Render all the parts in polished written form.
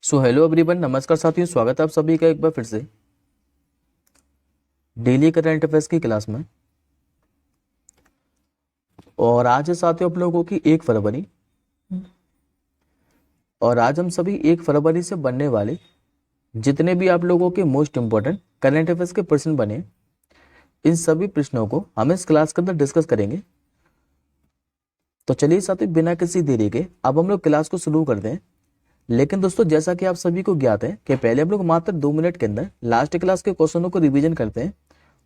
So hello everyone, नमस्कार साथियों, स्वागत है आप सभी का एक बार फिर से डेली करंट अफेयर्स की क्लास में। और आज है साथियों आप लोगों की 1 फरवरी। और आज हम सभी 1 फरवरी से बनने वाले जितने भी आप लोगों के मोस्ट इंपॉर्टेंट करंट अफेयर्स के प्रश्न बने, इन सभी प्रश्नों को हम इस क्लास के अंदर डिस्कस करेंगे। तो चलिए साथियों, बिना किसी देरी के अब हम लोग क्लास को शुरू करते हैं। लेकिन दोस्तों, जैसा कि आप सभी को ज्ञात है कि पहले हम लोग मात्र 2 मिनट के अंदर लास्ट क्लास के क्वेश्चनों को रिवीजन करते हैं।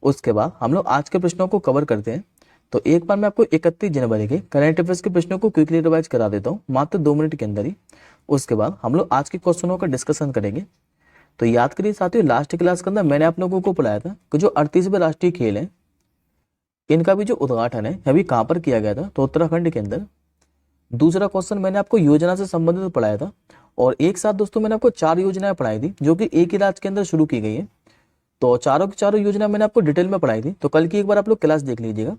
उसके बाद हम लोग आज के प्रश्नों को कवर करते हैं। तो एक बार मैं आपको 31 जनवरी के करंट अफेयर्स के प्रश्नों को क्विकली रिवाइज करा देता हूँ मात्र 2 मिनट के अंदर ही। उसके बाद हम लोग आज के क्वेश्चनों का डिस्कशन करेंगे। तो याद करिए साथियों, लास्ट क्लास के अंदर मैंने आप लोगों को पढ़ाया था कि जो 38वें राष्ट्रीय खेल है, इनका भी जो उद्घाटन है अभी कहाँ पर किया गया था, तो उत्तराखंड के अंदर। दूसरा क्वेश्चन मैंने आपको योजना से संबंधित पढ़ाया था। और एक साथ दोस्तों मैंने आपको 4 योजनाएं पढ़ाई थी जो कि एक ही राज्य के अंदर शुरू की गई है। तो चारों की चारों योजना मैंने आपको डिटेल में पढ़ाई थी, तो कल की एक बार आप लोग क्लास देख लीजिएगा।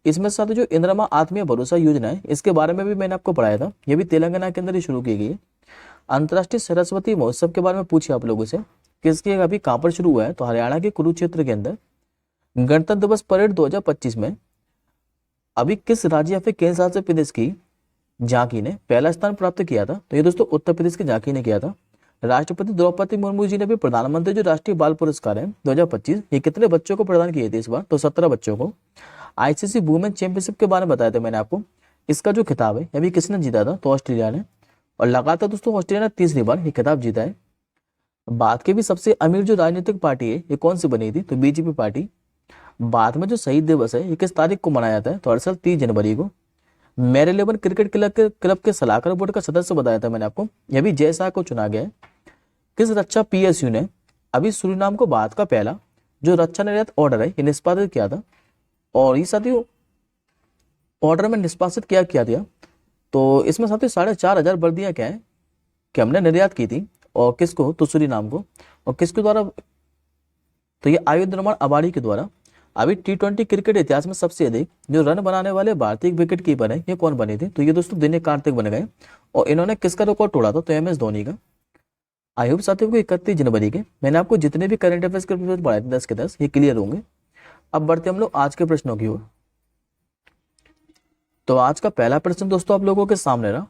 इसमें साथ जो इंदिरा आत्मीय भरोसा योजना है, इसके बारे में भी मैंने आपको पढ़ाया था। ये भी तेलंगाना के अंदर ही शुरू की गई है। अंतर्राष्ट्रीय सरस्वती महोत्सव के बारे में पूछे आप लोगों से, किसके अभी कहाँ पर शुरू हुआ है, तो हरियाणा के कुरुक्षेत्र के अंदर। गणतंत्र दिवस परेड 2025 में अभी किस राज्य या फिर केंद्र शासित प्रदेश की झांकी ने पहला स्थान प्राप्त किया था, तो ये दोस्तों उत्तर प्रदेश की झांकी ने किया था। राष्ट्रपति द्रौपदी मुर्मू जी ने भी प्रधानमंत्री जो राष्ट्रीय बाल पुरस्कार है 2025, ये कितने बच्चों को प्रदान किए थे इस बार, तो 17 बच्चों को। आईसीसी वुमेन चैंपियनशिप के बारे में बताया था मैंने आपको, इसका जो खिताब है अभी किसने जीता था, तो ऑस्ट्रेलिया ने। और लगातार दोस्तों ऑस्ट्रेलिया ने तीसरी बार ये खिताब जीता है। भारत की भी सबसे अमीर जो राजनीतिक पार्टी है, ये कौन सी बनी थी, तो बीजेपी पार्टी। भारत में जो शहीद दिवस है ये किस तारीख को मनाया जाता है, तो हर साल 30 जनवरी को। मेरीलेबन क्रिकेट क्लब के सलाहकार बोर्ड का सदस्य बताया था मैंने आपको, यह भी जय शाह को चुना गया है। किस रक्षा पीएसयू ने अभी सूरीनाम को भारत का पहला जो रक्षा निर्यात ऑर्डर है ये निष्पादित किया था। और ये साथियों ऑर्डर में निष्पादित क्या किया दिया, तो इसमें साथियों 4,500 वर्दियां क्या है कि हमने निर्यात की थी। और किसको, तो सूरीनाम को। और किसके द्वारा, तो ये आयुध निर्माण अबाड़ी के द्वारा। अभी T20 क्रिकेट इतिहास में सबसे अधिक जो रन बनाने वाले भारतीय विकेट कीपर है ये कौन बने थे, तो ये दोस्तों दिनेश कार्तिक बन गए। और इन्होंने किसका रिकॉर्ड तोड़ा था, तो MS धोनी का। आई होप साथियों को 31 जनवरी के मैंने आपको जितने भी करंट अफेयर्स के प्रश्न पढ़ाए थे 10 के 10 ये क्लियर होंगे। अब बढ़ते हम लोग आज के प्रश्नों की ओर। तो आज का पहला प्रश्न दोस्तों आप लोगों के सामने रहा।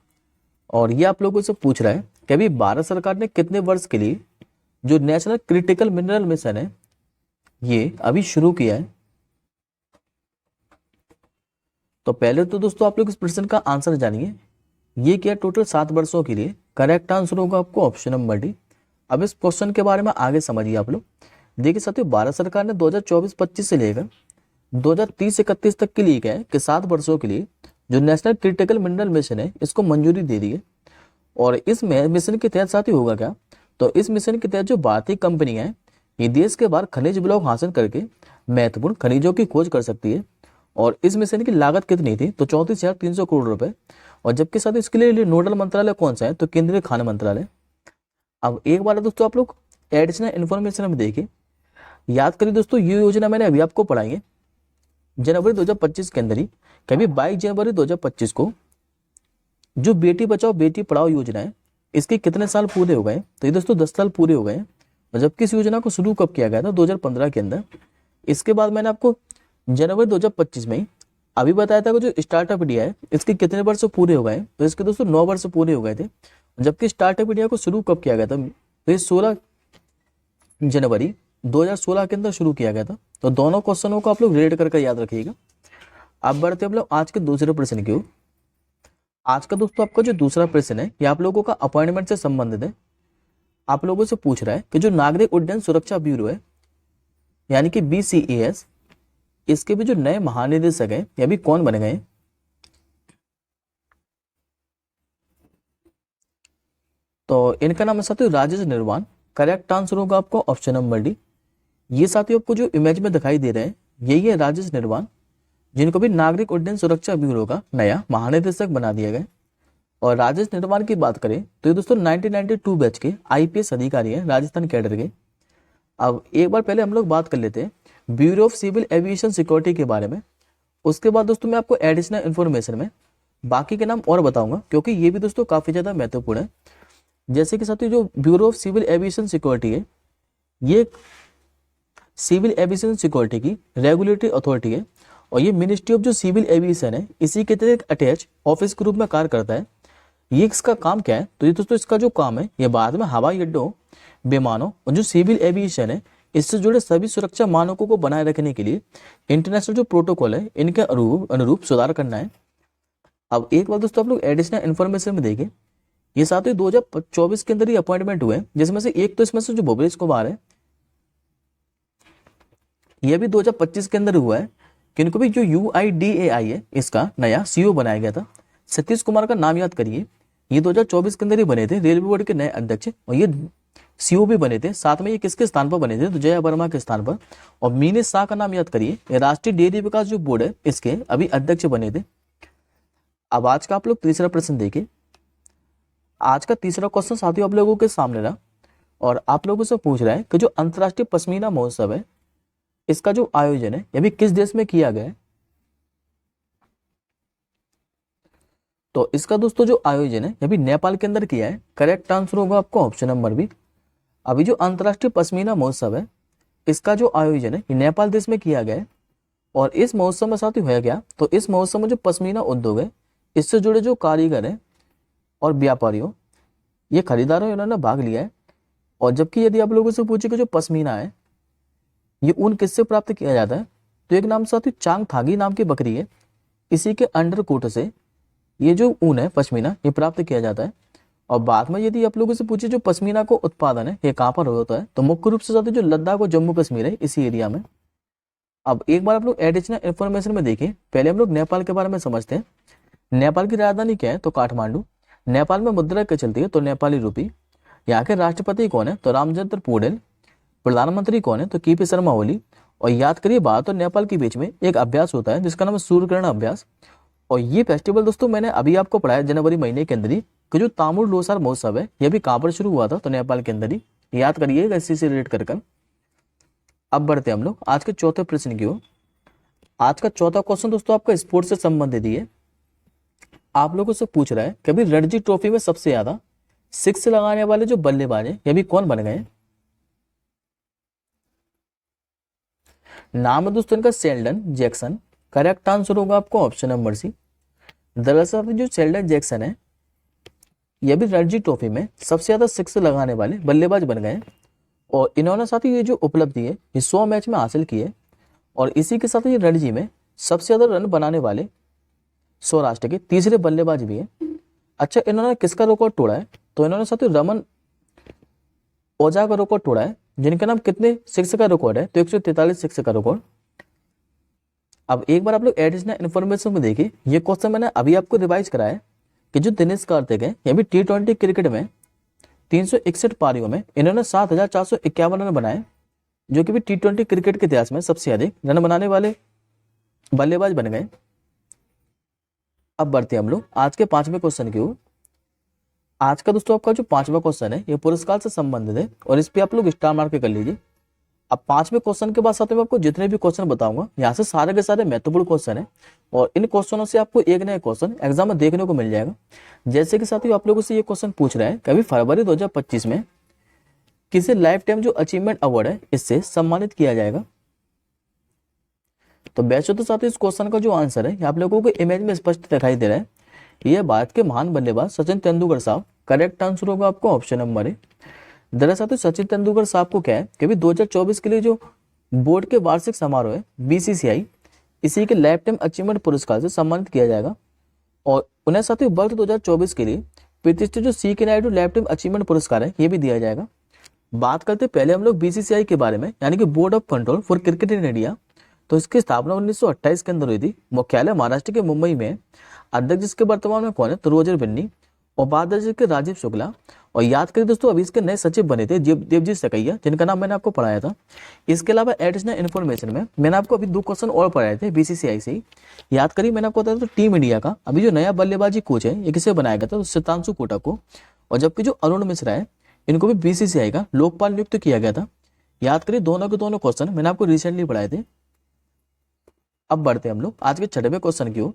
और ये आप लोगों से पूछ रहा है कि अभी भारत सरकार ने कितने वर्ष के लिए जो नेशनल क्रिटिकल मिनरल मिशन है ये अभी शुरू किया है। तो पहले तो दोस्तों आप लोग इस प्रश्न का आंसर जानिए। ये किया टोटल 7 वर्षों के लिए। करेक्ट आंसर होगा आपको ऑप्शन नंबर डी। अब इस क्वेश्चन के बारे में आगे समझिए आप लोग। देखिए साथियों, भारत सरकार ने 2024-25 से लेकर 2030-31 तक के लिए क्या है कि 7 वर्षों के लिए जो नेशनल क्रिटिकल मिनरल मिशन है इसको मंजूरी दे दी है। और इस मिशन के तहत साथियों होगा क्या, तो इस मिशन के तहत जो भारतीय कंपनियां हैं ये देश के बाहर खनिज ब्लॉक हासिल करके महत्वपूर्ण खनिजों की खोज कर सकती है। और इस मिशन की लागत कितनी थी, तो 34,300 करोड़ रुपए। और जबकि साथ इसके लिए नोडल मंत्रालय कौन सा है, तो केंद्रीय खान मंत्रालय। अब एक बार दोस्तों आप लोग एडिशनल इन्फॉर्मेशन में देखिए। याद करिए दोस्तों, ये योजना मैंने अभी आपको पढ़ाई है जनवरी 2025 के अंदर ही। कभी 22 जनवरी 2025 को जो बेटी बचाओ बेटी पढ़ाओ योजना है इसके कितने साल पूरे हो गए, तो ये दोस्तों 10 साल पूरे हो गए। और जबकि इस योजना को शुरू कब किया गया था, 2015 के अंदर। इसके बाद मैंने आपको जनवरी 2025 में अभी बताया था कि जो स्टार्टअप इंडिया है इसके कितने वर्ष पूरे हो गए, तो इसके दोस्तों 9 वर्ष पूरे हो गए थे। जबकि स्टार्टअप इंडिया को शुरू कब किया गया था, तो ये 16 जनवरी 2016 के अंदर शुरू किया गया था। तो दोनों क्वेश्चनों को आप लोग रिलेट करके याद रखिएगा। अब बढ़ते हम लोग आज के दूसरे प्रश्न की ओर। आज का दोस्तों आपका जो दूसरा प्रश्न है ये आप लोगों का अपॉइंटमेंट से संबंधित है। आप लोगों से पूछ रहा है कि जो नागरिक उड्डयन सुरक्षा ब्यूरो है यानी कि BCAS, इसके भी जो नए महानिदेशक हैं ये भी कौन बने गए, तो इनका नाम है साथियों राजेश निर्वाण। करेक्ट आंसर होगा आपको ऑप्शन नंबर डी। ये साथियों आपको जो इमेज में दिखाई दे रहे हैं यही है राजेश निर्वाण, जिनको भी नागरिक उड्डयन सुरक्षा ब्यूरो का नया महानिदेशक बना दिया गया। और राजेश निर्वाण की बात करें तो ये दोस्तों 1992 बैच के IPS अधिकारी हैं राजस्थान कैडर के। अब एक बार पहले हम लोग बात कर लेते हैं bureau of civil aviation security के बारे में। उसके बाद दोस्तों मैं आपको एडिशनल इन्फॉर्मेशन में बाकी के नाम और बताऊंगा, क्योंकि ये भी दोस्तों काफी ज्यादा महत्वपूर्ण है। जैसे कि साथियों जो bureau of civil aviation security है, ये सिविल एविएशन सिक्योरिटी की रेगुलेटरी अथॉरिटी है और ये मिनिस्ट्री ऑफ जो सिविल एविएशन है इसी के तहत अटैच ऑफिस के रूप में कार्य करता है। ये इसका काम क्या है, तो ये दोस्तों इसका जो काम है ये बाद में हवाई अड्डों, विमानों और जो सिविल एविएशन है इससे जुड़े सभी सुरक्षा मानकों को बनाए रखने के लिए इंटरनेशनल जो प्रोटोकॉल है इनके अनुरूप सुधार करना है। अब एक बार दोस्तों आप लोग एडिशनल इन्फॉर्मेशन में देखें, ये साथियों 2024 के अंदर ही अपॉइंटमेंट हुए हैं, जिसमें से एक तो इसमें से जो भुवनेश कुमार है ये भी 2025 के अंदर हुआ है, किनको भी जो UIDAI है इसका नया CEO बनाया गया था। सतीश कुमार का नाम याद करिए, ये 2024 के अंदर ही बने थे रेलवे बोर्ड के नए अध्यक्ष और ये CEO भी बने थे। साथ में ये किसके स्थान पर बने थे, तो जया वर्मा के स्थान पर। और मीनेश शाह का नाम याद करिए, ये राष्ट्रीय डेयरी विकास जो बोर्ड है इसके अभी अध्यक्ष बने थे। अब आज का आप लोग तीसरा प्रश्न देखिए। आज का तीसरा क्वेश्चन साथियों आप लोगों के सामने रहा और आप लोगों से पूछ रहा है कि जो अंतर्राष्ट्रीय पश्मीना महोत्सव है इसका जो आयोजन है यह भी किस देश में किया गया है। तो इसका दोस्तों जो आयोजन है यह भी नेपाल के अंदर किया है। करेक्ट आंसर होगा आपको ऑप्शन नंबर बी। अभी जो अंतर्राष्ट्रीय पश्मीना महोत्सव है इसका जो आयोजन है ये नेपाल देश में किया गया है। और इस महोत्सव में साथियों है क्या, तो इस महोत्सव में जो पश्मीना उद्योग है इससे जुड़े जो कारीगर हैं और व्यापारियों, ये खरीदारों इन्होंने भाग लिया है। और जबकि यदि आप लोगों से पूछे कि जो पश्मीना है ये ऊन किससे प्राप्त किया जाता है, तो एक नाम साथियों चांग थागी नाम की बकरी है, इसी के अंडरकोट से ये जो ऊन है पश्मीना ये प्राप्त किया जाता है। और बाद में यदि आप लोगों से पूछे जो पश्मीना को उत्पादन है ये कहाँ पर होता है, तो मुख्य रूप से साथियों जो लद्दाख और जम्मू कश्मीर है इसी एरिया में। अब एक बार आप लोग एडिशनल इन्फॉर्मेशन में देखिए, पहले हम लोग नेपाल के बारे में समझते हैं। नेपाल की राजधानी क्या है, तो काठमांडू। नेपाल में मुद्रा क्या चलती है, तो नेपाली रूपी। यहाँ के राष्ट्रपति कौन है, तो रामचंद्र पौडेल। प्रधानमंत्री कौन है, तो केपी शर्मा ओली। और याद करिए भारत और नेपाल के बीच में एक अभ्यास होता है जिसका नाम है सूर्यग्रहण अभ्यास। और ये फेस्टिवल दोस्तों मैंने अभी आपको पढ़ाया जनवरी महीने के अंदर ही कि जो तामुल लोसार महोत्सव है यह भी कहाँ पर शुरू हुआ था, तो नेपाल के अंदर ही। याद करिएगा इसी से रिलेट कर। अब बढ़ते हम लोग आज के चौथे प्रश्न की ओर। आज का चौथा क्वेश्चन दोस्तों आपका स्पोर्ट्स से संबंधित ही है। आप लोगों से पूछ रहा है कि अभी रणजी ट्रॉफी में सबसे ज्यादा सिक्स लगाने वाले जो बल्लेबाज हैं ये भी कौन बन गए। नाम है दोस्तों इनका शेल्डन जैक्सन। करेक्ट आंसर होगा आपको ऑप्शन नंबर सी। दरअसल जो शेल्डन जैक्सन है यह भी रणजी ट्रॉफी में सबसे ज्यादा सिक्स लगाने वाले बल्लेबाज बन गए और इन्होंने साथ ही ये जो उपलब्धि है ये 100 मैच में हासिल की है। और इसी के साथ ही रणजी में सबसे ज्यादा रन बनाने वाले सौराष्ट्र के तीसरे बल्लेबाज भी है। अच्छा, इन्होंने किसका रिकॉर्ड तोड़ा है, तो इन्होंने साथ ही रमन ओझा का रिकॉर्ड तोड़ा है, जिनका नाम कितने सिक्स का रिकॉर्ड है, तो 143 सिक्स का रिकॉर्ड। अब एक बार आप लोग एडिशनल इन्फॉर्मेशन में देखिए, ये क्वेश्चन मैंने अभी आपको रिवाइज कराया है कि जो दिनेश कार्तिक है ये भी T20 क्रिकेट में 361 पारियों में इन्होंने 7,451 रन बनाए, जो कि भी T20 क्रिकेट के इतिहास में सबसे अधिक रन बनाने वाले बल्लेबाज बन गए। अब बढ़ते हैं हम लोग आज के पांचवें क्वेश्चन की ओर। आज का दोस्तों आपका जो पांचवा क्वेश्चन है ये पुरस्कार से संबंधित है और इस पे आप लोग स्टार मार्क कर लीजिए। अब पांचवें क्वेश्चन के बाद साथ में आपको जितने भी क्वेश्चन बताऊंगा यहाँ से सारे के सारे महत्वपूर्ण क्वेश्चन है और इन क्वेश्चनों से आपको एक नया क्वेश्चन एग्जाम में देखने को मिल जाएगा। जैसे कि साथियों आप लोगों से ये क्वेश्चन पूछ रहा है कि अभी फरवरी 2025 में किसे लाइफ टाइम जो अचीवमेंट अवार्ड है इससे सम्मानित किया जाएगा। तो वैसे तो साथियों इस क्वेश्चन का जो आंसर है आप लोगों को इमेज में स्पष्ट दिखाई दे रहा है, यह भारत के महान बल्लेबाज सचिन तेंदुलकर साहब। करेक्ट आंसर होगा आपको ऑप्शन नंबर ए। दरअसल तो सचिन तेंदुलकर साहब को क्या है कि 2024 के लिए जो बोर्ड के वार्षिक समारोह है BCCI इसी के लाइफ टाइम अचीवमेंट पुरस्कार से सम्मानित किया जाएगा और उन्हें साथियों वर्ष 2024 के लिए प्रतिष्ठित जो C.K. Naidu life time achievement पुरस्कार है ये भी दिया जाएगा। बात करते पहले हम लोग BCCI के बारे में, यानी कि board of control for cricket in India. तो इसकी स्थापना 1928 के अंदर हुई थी। मुख्यालय महाराष्ट्र के मुंबई में। अध्यक्ष जिसके वर्तमान में कौन है, तो रोजर बिन्नी। उपाध्यक्ष के राजीव शुक्ला। और याद करिए दोस्तों अभी इसके नए सचिव बने थे देवजीत सकैया, जिनका नाम मैंने आपको पढ़ाया था। इसके अलावा एडिशनल इन्फॉर्मेशन में मैंने आपको अभी 2 क्वेश्चन और पढ़ाए थे BCCI से ही। याद करिए मैंने आपको बताया था टीम इंडिया का अभी जो नया बल्लेबाजी कोच है ये किसे बनाया गया था, तो सितांशु कोटा को। और जबकि जो अरुण मिश्रा है इनको भी BCCI का लोकपाल नियुक्त किया गया था। याद करिए दोनों के दोनों क्वेश्चन मैंने आपको रिसेंटली पढ़ाए थे। अब बढ़ते हैं हम लोग आज के छठवें क्वेश्चन की ओर।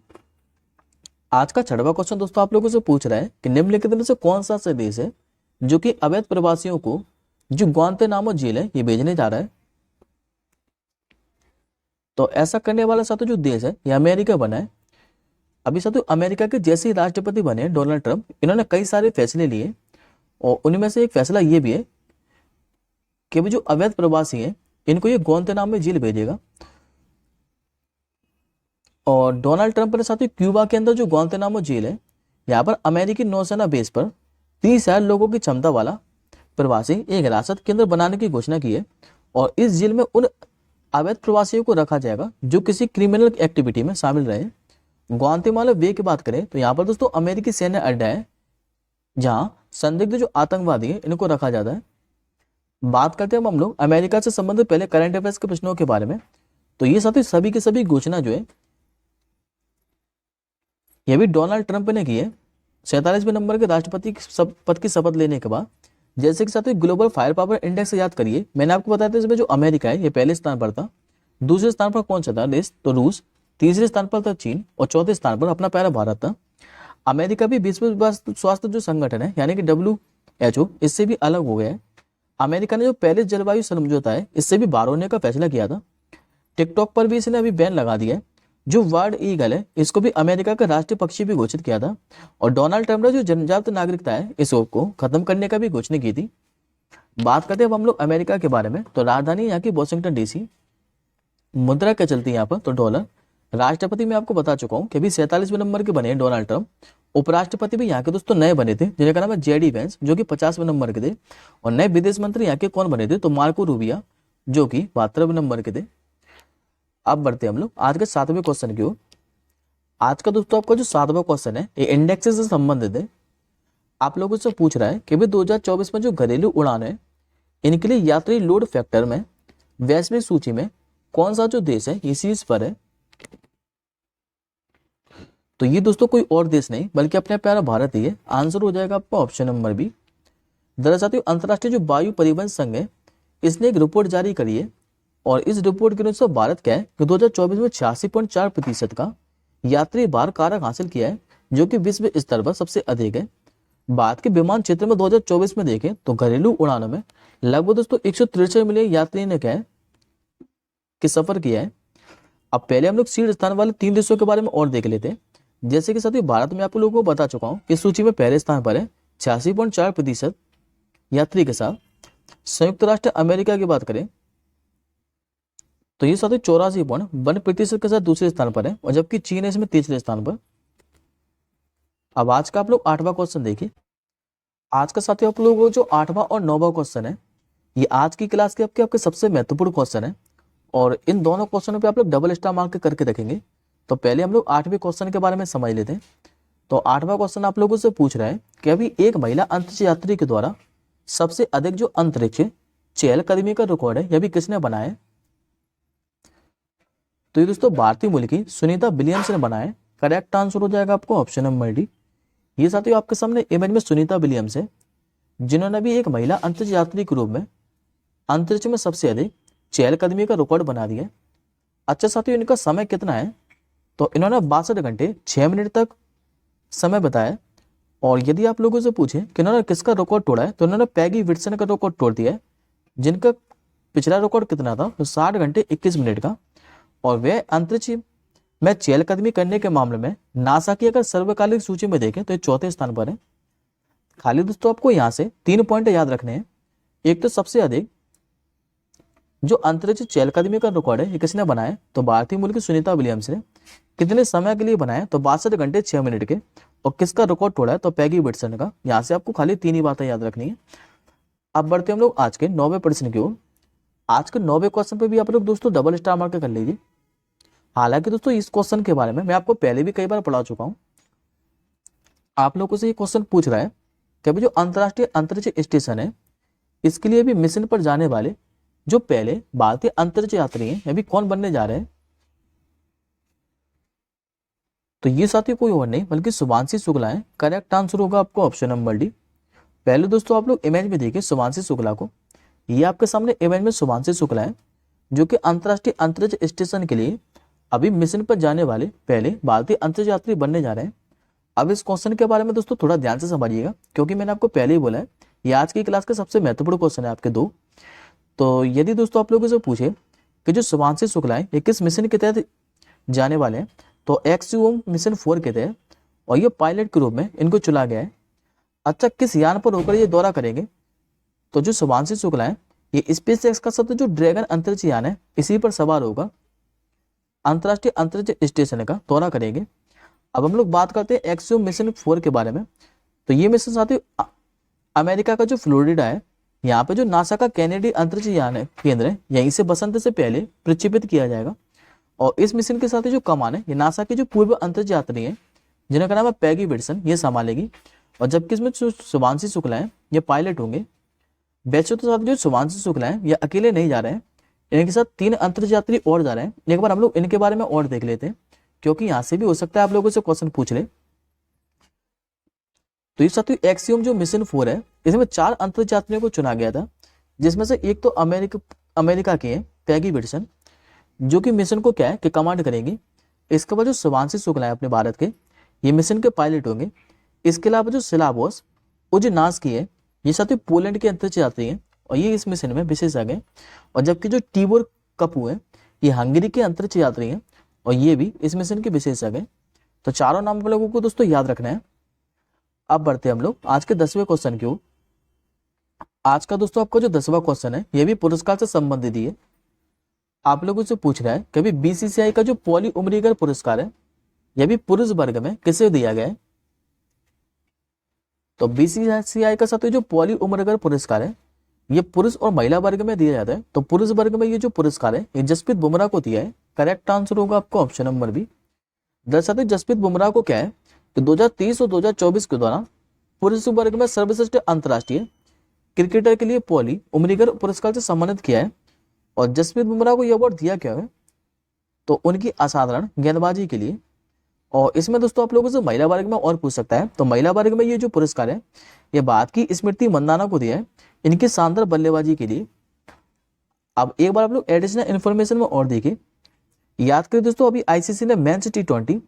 आज का छठवां क्वेश्चन दोस्तों आप लोगों से पूछ रहा है कि निम्नलिखित में से कौन सा देश है जो कि अवैध प्रवासियों को जो ग्वांतानामो जेल है ये भेजने जा रहा है। तो ऐसा करने वाला साथों जो देश है ये अमेरिका बना है। अभी साथों अमेरिका के जैसे ही राष्ट्रपति बने डोनाल्ड ट्रंप, इन्होंने कई सारे फैसले लिए और उनमें से एक फैसला ये भी है कि जो अवैध प्रवासी हैं इनको ये ग्वांतानामो जेल भेजेगा। और डोनाल्ड ट्रंप ने साथ ही क्यूबा के अंदर जो ग्वांतानामो जेल है यहाँ पर अमेरिकी नौसेना बेस पर 30,000 लोगों की क्षमता वाला प्रवासी एक हिरासत केंद्र बनाने की घोषणा की है। और इस जेल में उन अवैध प्रवासियों को रखा जाएगा जो किसी क्रिमिनल एक्टिविटी में शामिल रहे। ग्वांतेमाला बे की बात करें तो यहाँ पर दोस्तों अमेरिकी सैन्य अड्डा है जहां संदिग्ध जो आतंकवादी है इनको रखा जाता है। बात करते हैं हम लोग अमेरिका से संबंधित पहले करंट अफेयर्स के प्रश्नों के बारे में। तो ये साथी सभी की सभी घोषणा जो है यह भी डोनाल्ड ट्रंप ने की है 47वें नंबर के राष्ट्रपति पद की शपथ लेने के बाद। जैसे कि साथी ग्लोबल फायर पावर इंडेक्स से याद करिए, मैंने आपको बताया था इसमें जो अमेरिका है ये पहले स्थान पर था। दूसरे स्थान पर कौन सा था देश, तो रूस। तीसरे स्थान पर था चीन और चौथे स्थान पर अपना प्यारा भारत था। अमेरिका भी विश्व स्वास्थ्य जो संगठन है यानी कि WHO इससे भी अलग हो गया है। अमेरिका ने जो पेरिस जलवायु समझौता है इससे भी बाहर होने का फैसला किया था। टिकटॉक पर भी इसने अभी बैन लगा दिया है। जो वर्ल्ड ईगल है इसको भी अमेरिका का राष्ट्रीय पक्षी भी घोषित किया था। और डोनाल्ड ट्रंप ने जो जन्मजात नागरिकता है इसको खत्म करने का भी घोषणा की थी। बात करते हैं अब हम लोग अमेरिका के बारे में। तो राजधानी यहाँ की वॉशिंगटन DC। मुद्रा क्या चलती है यहाँ पर, तो डॉलर। राष्ट्रपति मैं आपको बता चुका हूँ कि अभी 47वें नंबर के बने डोनाल्ड ट्रंप। उपराष्ट्रपति भी यहाँ के दोस्तों नए बने थे जिनका नाम है JD वेंस जो कि 50वें नंबर के थे। और नए विदेश मंत्री यहाँ के कौन बने थे, तो मार्को रूबिया जो कि 72वें नंबर के थे। अब बढ़ते हम लोग आज के 7वें क्वेश्चन की ओर। आज का दोस्तों आपका जो 7वां क्वेश्चन है ये इंडेक्स से संबंधित है। आप लोगों से पूछ रहा है कि भाई 2024 में जो घरेलू उड़ान है इनके लिए यात्री लोड फैक्टर में वैश्विक सूची में कौन सा जो देश है ये शीर्ष पर है। तो ये दोस्तों कोई और देश नहीं बल्कि अपने प्यारा भारत ही है। आंसर हो जाएगा आपका ऑप्शन नंबर बी। दरअसल अंतर्राष्ट्रीय जो वायु परिवहन संघ है इसने एक रिपोर्ट जारी करी है और इस रिपोर्ट के अनुसार भारत क्या है कि 2024 में 86.4% का यात्री भार कारक हासिल किया है जो कि विश्व स्तर पर सबसे अधिक है। भारत के विमान क्षेत्र में 2024 में देखें तो घरेलू उड़ानों में लगभग दोस्तों 163 मिलियन यात्री ने क्या है कि सफर किया है। अब पहले हम लोग शीर्ष स्थान वाले 3 देशों के बारे में और देख लेते हैं। जैसे कि साथी भारत में आप लोगों को बता चुका हूं इस सूची में पहले स्थान पर है 86.4% यात्री के साथ। संयुक्त राष्ट्र अमेरिका की बात करें तो ये साथी 84.1% के साथ दूसरे स्थान पर है और जबकि चीन है इसमें तीसरे स्थान पर। अब आज का आप लोग 8वां क्वेश्चन देखिए। आज का साथी आप लोगों को जो 8वां और 9वां क्वेश्चन है ये आज की क्लास के आपके सबसे महत्वपूर्ण क्वेश्चन है और इन दोनों क्वेश्चनों पे आप लोग डबल स्टार मार्क करके रखेंगे। तो पहले हम लोग 8वें क्वेश्चन के बारे में समझ लेते हैं। तो 8वां क्वेश्चन आप लोगों से पूछ रहा है कि अभी एक महिला अंतरिक्ष यात्री के द्वारा सबसे अधिक जो अंतरिक्ष चहलकदमी का रिकॉर्ड है यह भी किसने बनाया है। तो ये दोस्तों भारतीय मूल की सुनीता विलियम्स ने बनाया है। करेक्ट आंसर हो जाएगा आपको ऑप्शन नंबर डी। ये साथियों आपके सामने इमेज में सुनीता विलियम्स है जिन्होंने भी एक महिला अंतरिक्ष यात्री के रूप में अंतरिक्ष में सबसे अधिक चहलकदमी का रिकॉर्ड बना दिया है। अच्छा साथियों इनका समय कितना है, तो इन्होंने 62 घंटे 6 मिनट तक समय बताया। और यदि आप लोगों से पूछें कि इन्होंने किसका रिकॉर्ड तोड़ा है तो इन्होंने पैगी विल्सन का रिकॉर्ड तोड़ दिया है जिनका पिछला रिकॉर्ड कितना था, तो 60 घंटे 21 मिनट का। और वह अंतरिक्ष में चहलकदमी करने के मामले में नासा की अगर सर्वकालिक सूची में देखें तो ये चौथे स्थान पर है। खाली दोस्तों आपको यहाँ से 3 पॉइंट याद रखने हैं। एक तो सबसे अधिक जो अंतरिक्ष चहलकदमी का रिकॉर्ड है ये किसने बनाया, तो भारतीय मूल की सुनीता विलियम्स ने। कितने समय के लिए बनाया, तो 62 घंटे 6 मिनट के। और किसका रिकॉर्ड तोड़ा है, तो पैगी विल्सन का। यहाँ से आपको खाली 3 ही बातें याद रखनी है। अब बढ़ते हम लोग आज के 9वें प्रश्न की ओर। आज के 9वें क्वेश्चन पे भी आप लोग दोस्तों डबल स्टार मार्क कर लीजिए। हालांकि दोस्तों इस क्वेश्चन के बारे में मैं आपको पहले भी कई बार पढ़ा चुका हूं। आप लोगों से ये क्वेश्चन पूछ रहा है कि जो अंतरराष्ट्रीय अंतरिक्ष स्टेशन है इसके लिए भी मिशन पर जाने वाले जो पहले भारतीय अंतरिक्ष यात्री हैं अभी कौन बनने जा रहे हैं। तो ये साथी कोई और नहीं बल्कि शुभांशी शुक्ला है। करेक्ट आंसर होगा आपको ऑप्शन नंबर डी। पहले दोस्तों आप लोग इमेज में देखिए शुभांशी शुक्ला को। ये आपके सामने इमेज में शुभांशी शुक्ला है जो कि अंतरराष्ट्रीय अंतरिक्ष स्टेशन के लिए अभी मिशन पर जाने वाले पहले भारतीय अंतरिक्ष यात्री बनने जा रहे हैं। अब इस क्वेश्चन के बारे में दोस्तों थोड़ा ध्यान से समझिएगा क्योंकि मैंने आपको पहले ही बोला है ये आज की क्लास के सबसे महत्वपूर्ण क्वेश्चन है आपके दो। तो यदि दोस्तों आप लोगों से पूछे कि जो शुभांशु शुक्ला है ये किस मिशन के तहत जाने वाले हैं, तो एक्सयूएम मिशन 4 के तहत, और ये पायलट के रूप में इनको चुना गया है। अच्छा, किस यान पर होकर ये दौरा करेंगे? तो जो शुभांशु शुक्ला है ये स्पेस एक्स का शब्द जो ड्रैगन अंतरिक्ष यान है इसी पर सवार होगा अंतर्राष्ट्रीय अंतरिक्ष स्टेशन का दौरा करेंगे। अब हम लोग बात करते हैं एक्सयूएम मिशन 4 के बारे में। तो ये मिशन साथियों अमेरिका का जो फ्लोरिडा है, यहाँ पे जो नासा का कैनेडी अंतरिक्ष यान है केंद्र है, यहीं से बसंत से पहले प्रक्षेपित किया जाएगा। और इस मिशन के साथ जो कमान है ये नासा की जो पूर्व अंतरिक्ष यात्री है जिनका नाम है पैगी विल्सन, ये संभालेगी। और जबकि इसमें जो शुभांशु शुक्ला है ये पायलट होंगे। वैसे तो साथ जो शुभांशु शुक्ला है ये अकेले नहीं जा रहे हैं, इनके साथ 3 अंतरिक्ष यात्री और जा रहे हैं। एक बार हम लोग इनके बारे में और देख लेते हैं, क्योंकि यहाँ से भी हो सकता है आप लोगों से क्वेश्चन पूछ ले। तो ये साथियों एक्सयूएम जो मिशन 4 है इसमें 4 अंतरिक्ष यात्रियों को चुना गया था, जिसमें से एक तो अमेरिका के हैं पैगी विल्सन, जो कि मिशन को क्या है कि कमांड करेंगी। इसके बाद जो शुभांशु शुक्ला है अपने भारत के, ये मिशन के पायलट होंगे। इसके अलावा जो शिला बोस उजनास की है, ये साथियों पोलैंड के अंतरिक्ष यात्री हैं और ये इस मिशन में विशेषज्ञ हैं। और जबकि जो टिबोर कपू है ये हंगरी के अंतरिक्ष यात्री हैं और ये भी इस मिशन के विशेषज्ञ हैं। तो चारों नाम आप लोगों को दोस्तों याद रखना है। अब बढ़ते हैं हम लोग आज के 10वें क्वेश्चन की ओर। आज का दोस्तों आपका जो 10वां क्वेश्चन है ये भी पुरस्कार से संबंधित ही है। आप लोगों से पूछ रहा है कि अभी बीसीसीआई का जो पॉली उमरीगर पुरस्कार है यह भी पुरुष वर्ग में किसे दिया गया है? तो बीसीसीआई का साथ जो पॉली उमरीगर पुरस्कार है ये पुरुष और महिला वर्ग में दिया जाता है। तो पुरुष वर्ग में ये जो पुरस्कार है ये जसप्रीत बुमराह को दिया है। करेक्ट आंसर होगा आपको ऑप्शन नंबर बी। दरअसल जसप्रीत बुमराह को क्या है कि 2023 और 2024 के दौरान पुरुष वर्ग में सर्वश्रेष्ठ अंतर्राष्ट्रीय क्रिकेटर के लिए पॉली उमरीगर पुरस्कार से सम्मानित किया है। और जसप्रीत बुमराह को यह अवार्ड दिया क्या है? तो उनकी असाधारण गेंदबाजी के लिए। और इसमें दोस्तों आप लोगों से महिला वर्ग में और पूछ सकता है। तो महिला वर्ग में ये जो पुरस्कार है ये भारत की स्मृति मंदाना को दिया है इनकी शानदार बल्लेबाजी के लिए। अब एक बार आप लोग एडिशनल इन्फॉर्मेशन में और देखिए, याद करें दोस्तों अभी आईसीसी ने मेंस टी20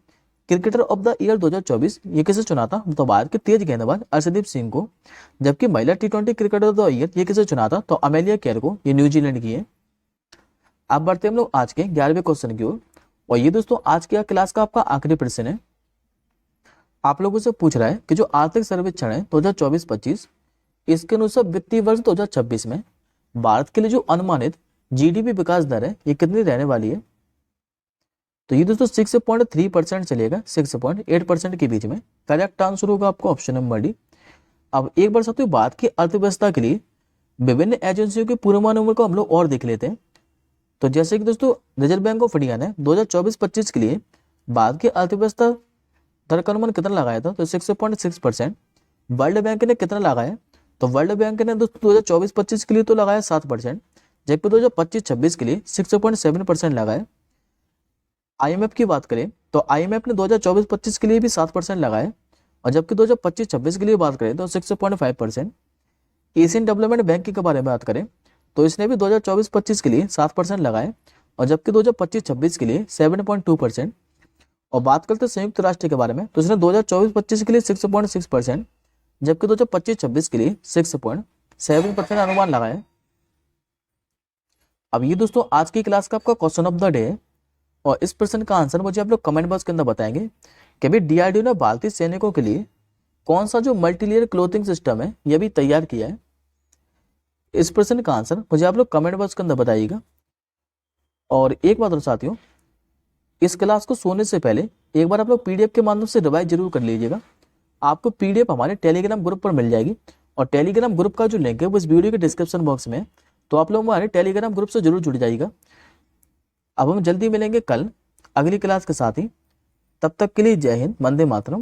क्रिकेटर ऑफ द ईयर 2024 ये किसे चुना था? तो भारत के तेज गेंदबाज अर्शदीप सिंह को। जबकि महिला टी20 क्रिकेटर ऑफ द ईयर ये किसे चुना था? तो अमेलिया केयर को, ये न्यूजीलैंड की है। अब बढ़ते हम लोग आज के 11वें क्वेश्चन की ओर। और ये दोस्तों आज के क्लास का आपका आखिरी प्रश्न है। आप लोगों से पूछ रहा है कि जो आर्थिक सर्वेक्षण है 2024-25 इसके अनुसार वित्तीय वर्ष 2026 में भारत के लिए जो अनुमानित जीडीपी विकास दर है ये कितनी रहने वाली है? तो ये दोस्तों 6.3% चलेगा 6.8% के बीच में। करेक्ट आंसर होगा आपको ऑप्शन नंबर डी। अब एक बार साथियों भारत की अर्थव्यवस्था के लिए विभिन्न एजेंसियों के पूर्वानुमान को हम लोग और देख लेते हैं। तो जैसे कि दोस्तों रिजर्व बैंक ऑफ इंडिया ने 2024-25 के लिए भारत की अर्थव्यवस्था दर का अनुमान कितना लगाया था? तो 6.6%। वर्ल्ड बैंक ने कितना लगाया? तो वर्ल्ड बैंक ने दोस्तों 2024-25 के लिए तो लगाया 7%, जबकि 2025-26 के लिए 6.7% लगाया। आईएमएफ की बात करें तो आईएमएफ ने 2024-25 के लिए भी 7% लगाया और जबकि 2025-26 के लिए बात करें तो 6.5%। एशियन डेवलपमेंट बैंक के बारे में बात करें तो इसने भी 2024-25 के लिए 7% लगाए और जबकि 2025-26 के लिए 7.2%। और बात करते हैं संयुक्त राष्ट्र के बारे में तो इसने 2024-25 के लिए 6.6%, जबकि 2025-26 के लिए 6.7% अनुमान लगाया। अब ये दोस्तों आज की क्लास का आपका क्वेश्चन ऑफ द डे है और इस प्रश्न का आंसर मुझे आप लोग कमेंट बॉक्स के अंदर बताएंगे कि भाई डीआरडीओ ने भारतीय सैनिकों के लिए कौन सा जो मल्टीलेयर क्लोथिंग सिस्टम है यह भी तैयार किया है। इस प्रश्न का आंसर मुझे आप लोग कमेंट बॉक्स के अंदर बताइएगा। और एक बात और साथियों, इस क्लास को सोने से पहले एक बार आप लोग पीडीएफ के माध्यम से रिवाइज जरूर कर लीजिएगा। आपको पीडीएफ हमारे टेलीग्राम ग्रुप पर मिल जाएगी और टेलीग्राम ग्रुप का जो लिंक है वो इस वीडियो के डिस्क्रिप्शन बॉक्स में है, तो आप लोग हमारे टेलीग्राम ग्रुप से जरूर जुड़ जाइएगा। अब हम जल्दी मिलेंगे कल अगली क्लास के साथ ही, तब तक के लिए जय हिंद, वंदे मातरम।